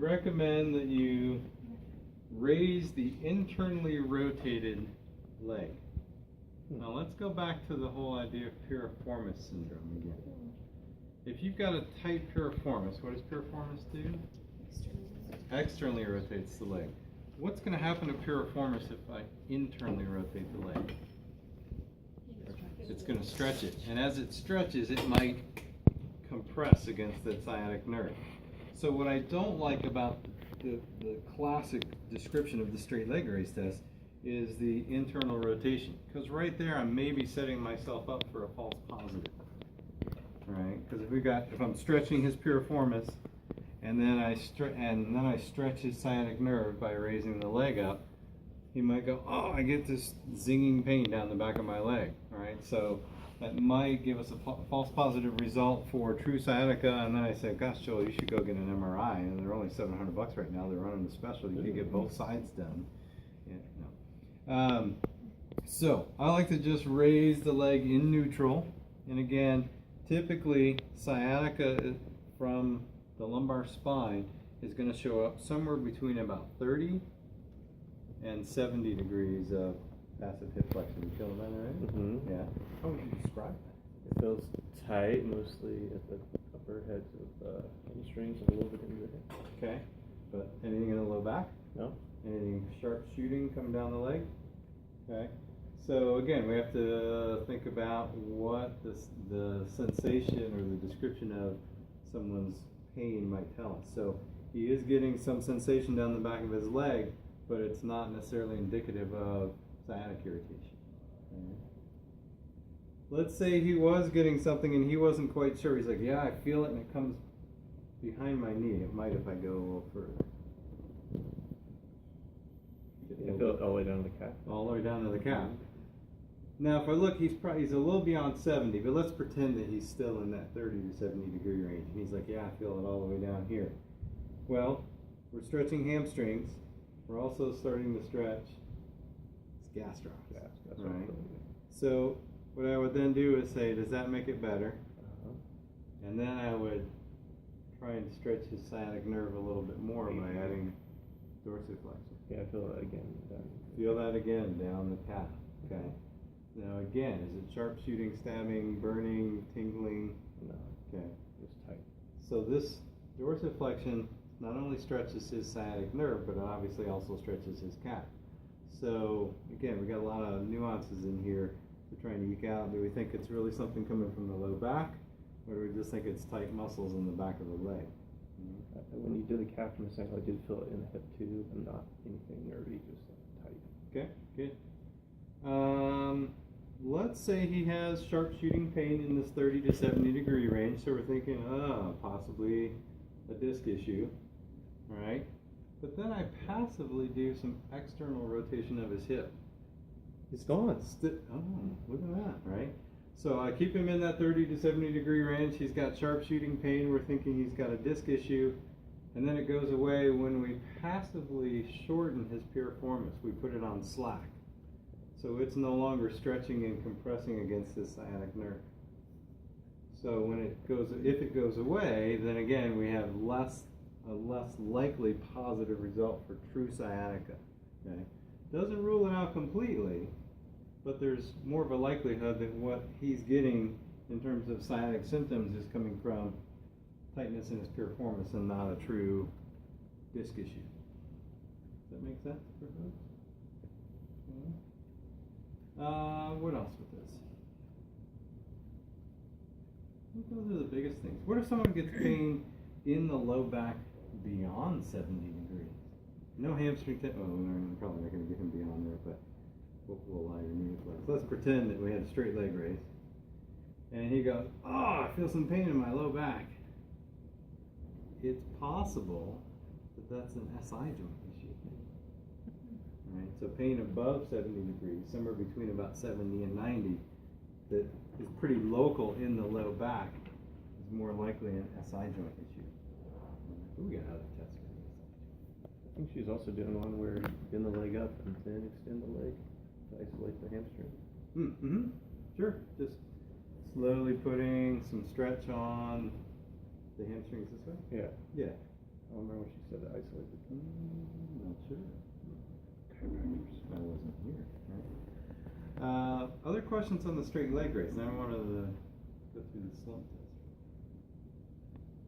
recommend that you raise the internally rotated leg. Now let's go back to the whole idea of piriformis syndrome again. If you've got a tight piriformis, what does piriformis do? Externally rotates the leg. What's going to happen to piriformis if I internally rotate the leg? It's going to stretch it, and as it stretches, it might compress against the sciatic nerve. So what I don't like about the classic description of the straight leg raise test is the internal rotation, because right there I'm maybe setting myself up for a false positive, right? Because if I'm stretching his piriformis, and then I stretch his sciatic nerve by raising the leg up, he might go, oh, I get this zinging pain down the back of my leg, right? So that might give us a false positive result for true sciatica, and then I say, gosh, Joel, you should go get an MRI, and they're only $700 right now. They're running the special. You can get both sides done. Yeah, no. So I like to just raise the leg in neutral, and again, typically sciatica from the lumbar spine is going to show up somewhere between about 30 and 70 degrees of passive hip flexion. You feeling that, right? Mm-hmm. Yeah. How would you describe that? It feels tight, mostly at the upper heads of hamstrings and a little bit into the hip. Okay. But anything in the low back? No. Anything sharp shooting coming down the leg? Okay. So again, we have to think about what the sensation or the description of someone's pain might tell us. So he is getting some sensation down the back of his leg, but it's not necessarily indicative of sciatic irritation. Okay. Let's say he was getting something and he wasn't quite sure. He's like, yeah, I feel it, and it comes behind my knee. It might if I go a little further. You feel it all the way down to the calf. All the way down to the calf. Now, if I look, he's a little beyond 70, but let's pretend that he's still in that 30 to 70 degree range. And he's like, yeah, I feel it all the way down here. Well, we're stretching hamstrings. We're also starting to stretch gastrocs. Yeah, that's right. So what I would then do is say, does that make it better? And then I would try and stretch his sciatic nerve a little bit more by adding dorsiflexion. Yeah, I feel that again. Feel that again down the calf. Okay. Now again, is it sharp shooting, stabbing, burning, tingling? No. Okay. Just tight. So this dorsiflexion not only stretches his sciatic nerve, but it obviously also stretches his calf. So again, we got a lot of nuances in here we're trying to eke out. Do we think it's really something coming from the low back, or do we just think it's tight muscles in the back of the leg? When you did the calf from the ankle, I did feel it in the hip too, and not anything nervy, just tight. Okay, good. Let's say he has sharp shooting pain in this 30 to 70 degree range, so we're thinking, possibly a disc issue, all right? But then I passively do some external rotation of his hip. It's gone. Look at that, right? So I keep him in that 30 to 70 degree range. He's got sharp shooting pain. We're thinking he's got a disc issue. And then it goes away when we passively shorten his piriformis. We put it on slack. So it's no longer stretching and compressing against his sciatic nerve. So if it goes away, then again we have a less likely positive result for true sciatica. Okay? Doesn't rule it out completely, but there's more of a likelihood that what he's getting in terms of sciatic symptoms is coming from tightness in his piriformis and not a true disc issue. Does that make sense for folks? Okay. What else with this? I think those are the biggest things. What if someone gets pain in the low back beyond 70 degrees? No hamstring we're probably not going to get him beyond there, but we'll allow your knee to flex. Let's pretend that we had a straight leg raise. And he goes, I feel some pain in my low back. It's possible that that's an SI joint issue. Right? So pain above 70 degrees, somewhere between about 70 and 90, that is pretty local in the low back, is more likely an SI joint issue. We got other tests for this. I think she's also doing one where you bend the leg up and then extend the leg to isolate the hamstring. Mm-hmm. Sure. Just slowly putting some stretch on the hamstrings this way. Yeah. Yeah. I don't remember what she said, isolated. Not sure. Chiropractors. I wasn't here. Other questions on the straight leg raise? Now I wanted to go through the slump test.